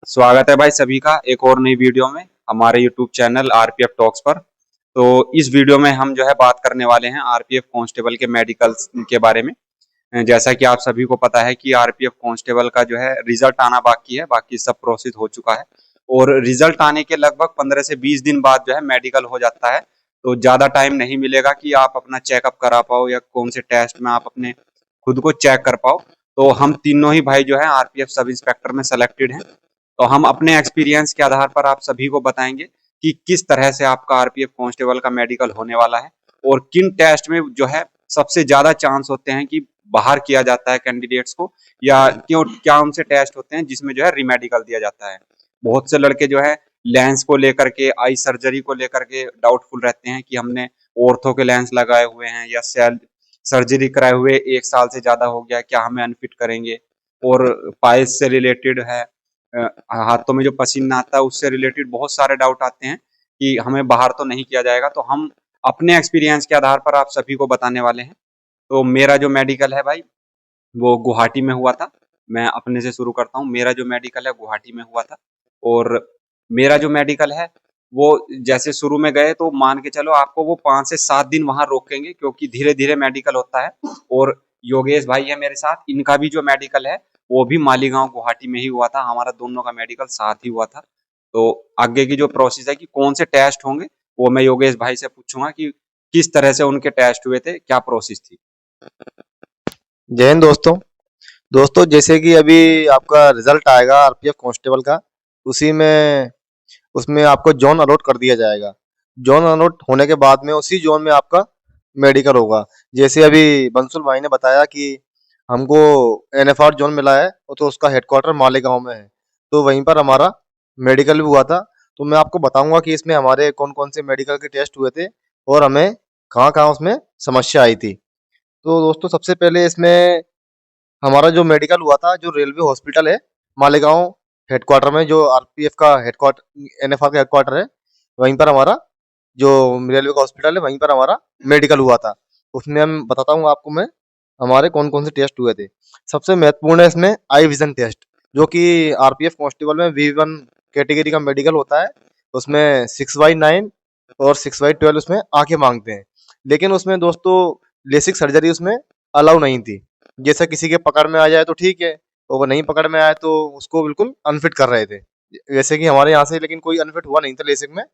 स्वागत है भाई सभी का एक और नई वीडियो में हमारे यूट्यूब चैनल आरपीएफ टॉक्स पर। तो इस वीडियो में हम जो है बात करने वाले हैं आरपीएफ कांस्टेबल के मेडिकल के बारे में। जैसा कि आप सभी को पता है कि आरपीएफ कांस्टेबल का जो है रिजल्ट आना बाकी है, बाकी सब प्रोसेस हो चुका है और रिजल्ट आने के लगभग 15 से 20 दिन बाद जो है मेडिकल हो जाता है। तो ज़्यादा टाइम नहीं मिलेगा कि आप अपना चेकअप करा पाओ या कौन से टेस्ट में आप अपने खुद को चेक कर पाओ। तो हम तीनों ही भाई जो है आरपीएफ सब इंस्पेक्टर में सेलेक्टेड हैं। तो हम अपने एक्सपीरियंस के आधार पर आप सभी को बताएंगे कि किस तरह से आपका आरपीएफ कांस्टेबल का मेडिकल होने वाला है और किन टेस्ट में जो है सबसे ज्यादा चांस होते हैं कि बाहर किया जाता है कैंडिडेट्स को, या क्यों क्या उनसे टेस्ट होते हैं जिसमें जो है रीमेडिकल दिया जाता है। बहुत से लड़के जो है लेंस को लेकर के, आई सर्जरी को लेकर के डाउटफुल रहते हैं कि हमने ऑर्थो के लेंस लगाए हुए हैं या सेल सर्जरी कराए हुए 1 साल से ज्यादा हो गया, क्या हमें अनफिट करेंगे। और पाइल्स से रिलेटेड है, हाथों में जो पसीना आता है उससे रिलेटेड बहुत सारे डाउट आते हैं कि हमें बाहर तो नहीं किया जाएगा। तो हम अपने एक्सपीरियंस के आधार पर आप सभी को बताने वाले हैं। तो मेरा जो मेडिकल है भाई वो गुवाहाटी में हुआ था। मैं अपने से शुरू करता हूँ। मेरा जो मेडिकल है गुवाहाटी में हुआ था और मेरा जो मेडिकल है वो जैसे शुरू में गए तो मान के चलो आपको वो 5 से 7 दिन वहां रोकेंगे क्योंकि धीरे धीरे मेडिकल होता है। और योगेश भाई है मेरे साथ, इनका भी जो मेडिकल है वो भी मालीगांव गुवाहाटी में ही हुआ था। हमारा दोनों का मेडिकल साथ ही हुआ था। तो आगे की जो प्रोसेस है कि कौन से टेस्ट होंगे वो मैं योगेश भाई से पूछूंगा कि किस तरह से उनके टेस्ट हुए थे, क्या प्रोसेस थी। जय हिंद दोस्तों। जैसे कि अभी आपका रिजल्ट आएगा आरपीएफ कांस्टेबल का, उसी में उसमें आपको जोन अलॉट कर दिया जाएगा। जोन अलॉट होने के बाद में उसी जोन में आपका मेडिकल होगा। जैसे अभी बंसुल भाई ने बताया कि हमको एनएफआर जोन मिला है और तो उसका हेडक्वार्टर मालेगांव में है, तो वहीं पर हमारा मेडिकल भी हुआ था। तो मैं आपको बताऊंगा कि इसमें हमारे कौन कौन से मेडिकल के टेस्ट हुए थे और हमें कहाँ कहाँ उसमें समस्या आई थी। तो दोस्तों सबसे पहले इसमें हमारा जो मेडिकल हुआ था, जो रेलवे हॉस्पिटल है मालेगांव हेडक्वार्टर में, जो आरपीएफ का हेडक्वार्टर एनएफआर का हेडक्वार्टर है, वहीं पर हमारा जो रेलवे का हॉस्पिटल है वहीं पर हमारा मेडिकल हुआ था। उसमें हम बताता हूँ आपको मैं हमारे कौन कौन से टेस्ट हुए थे। सबसे महत्वपूर्ण है इसमें आई विजन टेस्ट, जो कि आरपीएफ कांस्टेबल में V1 कैटेगरी का मेडिकल होता है। उसमें 6/9 और 6/12 उसमें आंखें मांगते हैं। लेकिन उसमें दोस्तों लेसिक सर्जरी उसमें अलाउ नहीं थी। जैसे किसी के पकड़ में आ जाए तो ठीक है, और वो नहीं पकड़ में आए तो उसको बिल्कुल अनफिट कर रहे थे। जैसे कि हमारे यहाँ से लेकिन कोई अनफिट हुआ नहीं था लेसिक में।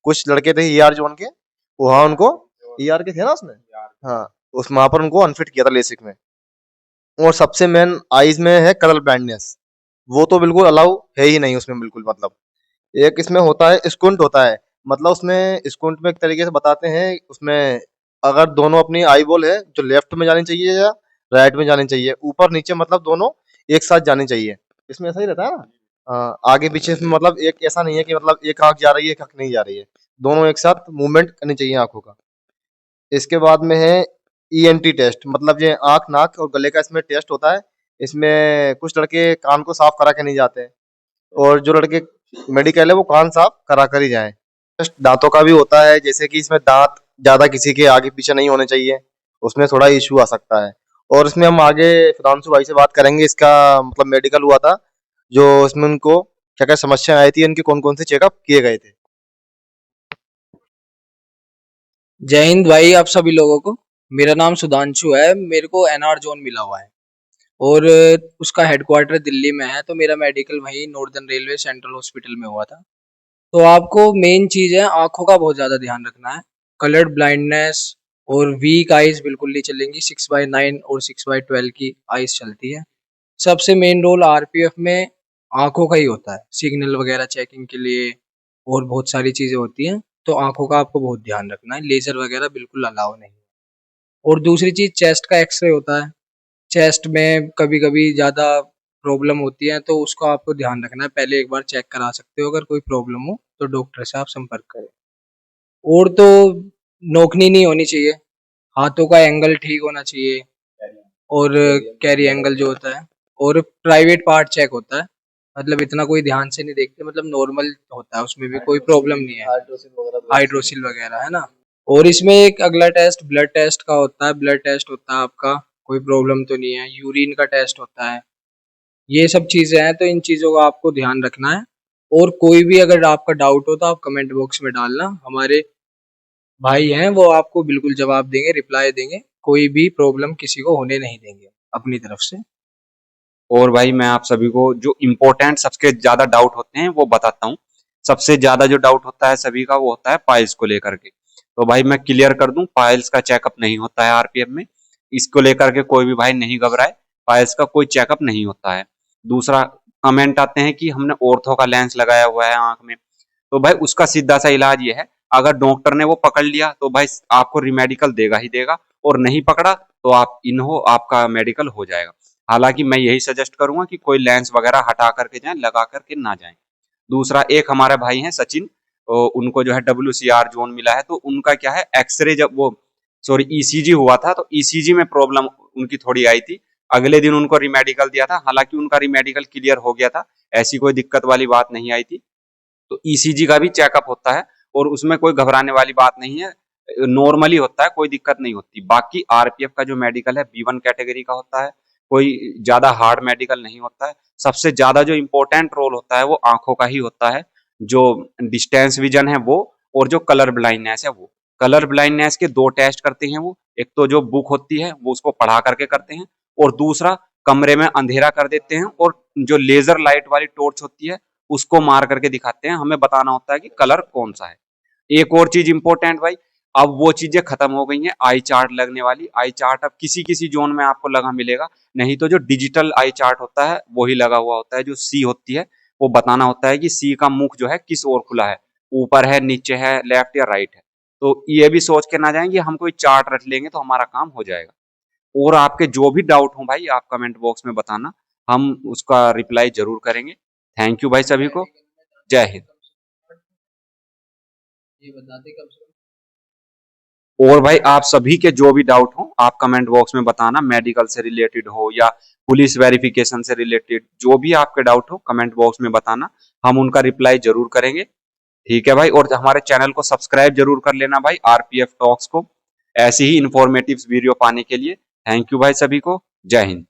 कुछ लड़के थे ईआर जोन के, वहाँ उनको ईआर के थे ना उसमें, हाँ, उस वहां पर उनको अनफिट किया था लेसिक में। और सबसे मेन आईज में है कलर ब्लाइंडनेस, वो तो बिल्कुल अलाउ है ही नहीं उसमें बिल्कुल। मतलब एक इसमें होता है स्कुंट होता है, मतलब उसमें स्कुंट में एक तरीके से बताते हैं उसमें अगर दोनों अपनी आई बॉल है जो लेफ्ट में जानी चाहिए या राइट में जानी चाहिए, ऊपर नीचे मतलब दोनों एक साथ जानी चाहिए। इसमें ऐसा ही रहता है ना। आगे पीछे इसमें मतलब एक ऐसा नहीं है कि मतलब एक आंख जा रही है एक आंख नहीं जा रही है, दोनों एक साथ मूवमेंट करनी चाहिए आंखों का। इसके बाद में है ईएनटी टेस्ट, मतलब ये आंख नाक और गले का इसमें टेस्ट होता है। इसमें कुछ लड़के कान को साफ करा के नहीं जाते, और जो लड़के मेडिकल है वो कान साफ करा कर ही जाएं। टेस्ट दांतों का भी होता है, जैसे कि इसमें दांत ज्यादा किसी के आगे पीछे नहीं होने चाहिए, उसमें थोड़ा इशू आ सकता है। और इसमें हम आगे सुधांशु भाई से बात करेंगे, इसका मतलब मेडिकल हुआ था जो इसमें उनको क्या क्या समस्या आई थी, इनके कौन कौन से चेकअप किए गए थे। जय हिंद भाई आप सभी लोगों को। मेरा नाम सुधांशु है, मेरे को एनआर जोन मिला हुआ है और उसका हेडक्वार्टर दिल्ली में है। तो मेरा मेडिकल वहीं नॉर्दर्न रेलवे सेंट्रल हॉस्पिटल में हुआ था। तो आपको मेन चीज है आंखों का बहुत ज्यादा ध्यान रखना है। कलर्ड ब्लाइंडनेस और वीक आइज बिल्कुल नहीं चलेंगी। 6/9 और 6/12 की आइज चलती है। सबसे मेन रोल आरपीएफ में आंखों का ही होता है, सिग्नल वगैरह चेकिंग के लिए और बहुत सारी चीजें होती हैं। तो आंखों का आपको बहुत ध्यान रखना है, लेजर वगैरह बिल्कुल अलाउ नहीं है। और दूसरी चीज चेस्ट का एक्सरे होता है। चेस्ट में कभी कभी ज्यादा प्रॉब्लम होती है तो उसको आपको ध्यान रखना है, पहले एक बार चेक करा सकते हो। अगर कोई प्रॉब्लम हो तो डॉक्टर से आप संपर्क करें। और तो नोकनी नहीं होनी चाहिए, हाथों का एंगल ठीक होना चाहिए और कैरी एंगल जो होता है। और प्राइवेट पार्ट चेक होता है, मतलब इतना कोई ध्यान से नहीं देखते, मतलब नॉर्मल होता है, उसमें भी कोई प्रॉब्लम नहीं है। हाइड्रोसिल वगैरह है ना। और इसमें एक अगला टेस्ट ब्लड टेस्ट का होता है। ब्लड टेस्ट होता है आपका, कोई प्रॉब्लम तो नहीं है। यूरिन का टेस्ट होता है ये सब चीजें हैं, तो इन चीजों का आपको ध्यान रखना है। और कोई भी अगर आपका डाउट हो तो आप कमेंट बॉक्स में डालना, हमारे भाई हैं वो आपको बिल्कुल जवाब देंगे, रिप्लाई देंगे, कोई भी प्रॉब्लम किसी को होने नहीं देंगे अपनी तरफ से। और भाई मैं आप सभी को जो इम्पोर्टेंट सबसे ज्यादा डाउट होते हैं वो बताता हूँ। सबसे ज्यादा जो डाउट होता है सभी का वो होता है पाइल्स को लेकर के। तो भाई मैं क्लियर कर दूं, पाइल्स का चेकअप नहीं होता है आरपीएफ में। इसको लेकर के कोई भी भाई नहीं घबराए, पाइल्स का कोई चेकअप नहीं होता है। दूसरा, कमेंट आते हैं कि हमने ऑर्थो का लेंस लगाया हुआ है आंख में। तो भाई उसका सीधा सा इलाज ये है, अगर डॉक्टर ने वो पकड़ लिया तो भाई आपको रिमेडिकल देगा ही देगा, और नहीं पकड़ा तो आप इन्हो आपका मेडिकल हो जाएगा। हालांकि मैं यही सजेस्ट करूंगा कि कोई लेंस वगैरह हटा करके जाएं, लगा करके ना जाएं। दूसरा, एक हमारे भाई हैं सचिन, उनको जो है WCR जोन मिला है। तो उनका क्या है, एक्सरे जब वो सॉरी ईसीजी हुआ था तो ईसीजी में प्रॉब्लम उनकी थोड़ी आई थी। अगले दिन उनको रिमेडिकल दिया था, हालांकि उनका रिमेडिकल क्लियर हो गया था, ऐसी कोई दिक्कत वाली बात नहीं आई थी। तो ईसीजी का भी चेकअप होता है और उसमें कोई घबराने वाली बात नहीं है, नॉर्मली होता है, कोई दिक्कत नहीं होती। बाकी आरपीएफ का जो मेडिकल है B1 कैटेगरी का होता है, कोई ज्यादा हार्ड मेडिकल नहीं होता है। सबसे ज्यादा जो इम्पोर्टेंट रोल होता है वो आंखों का ही होता है, जो डिस्टेंस विजन है वो, और जो कलर ब्लाइंडनेस है वो। कलर ब्लाइंडनेस के दो टेस्ट करते हैं वो, एक तो जो बुक होती है वो उसको पढ़ा करके करते हैं, और दूसरा कमरे में अंधेरा कर देते हैं और जो लेजर लाइट वाली टॉर्च होती है उसको मार करके दिखाते हैं, हमें बताना होता है कि कलर कौन सा है। एक और चीज इंपॉर्टेंट भाई, अब वो चीजें खत्म हो गई हैं, आई चार्ट लगने वाली। आई चार्ट अब किसी किसी जोन में आपको लगा मिलेगा, नहीं तो जो डिजिटल आई चार्ट होता है वही लगा हुआ होता है। जो सी होती है वो बताना होता है कि सी का मुख जो है किस ओर खुला है, ऊपर है, नीचे है, लेफ्ट या राइट है। तो ये भी सोच के ना जाएं कि हम कोई चार्ट रख लेंगे तो हमारा काम हो जाएगा। और आपके जो भी डाउट हो भाई आप कमेंट बॉक्स में बताना, हम उसका रिप्लाई जरूर करेंगे। थैंक यू भाई सभी को। जय हिंद। ये बताते कम से कम। और भाई आप सभी के जो भी डाउट हो आप कमेंट बॉक्स में बताना, मेडिकल से रिलेटेड हो या पुलिस वेरिफिकेशन से रिलेटेड, जो भी आपके डाउट हो कमेंट बॉक्स में बताना, हम उनका रिप्लाई जरूर करेंगे। ठीक है भाई, और हमारे चैनल को सब्सक्राइब जरूर कर लेना भाई, आरपीएफ टॉक्स को, ऐसी ही इंफॉर्मेटिव वीडियो पाने के लिए। थैंक यू भाई सभी को। जय हिंद।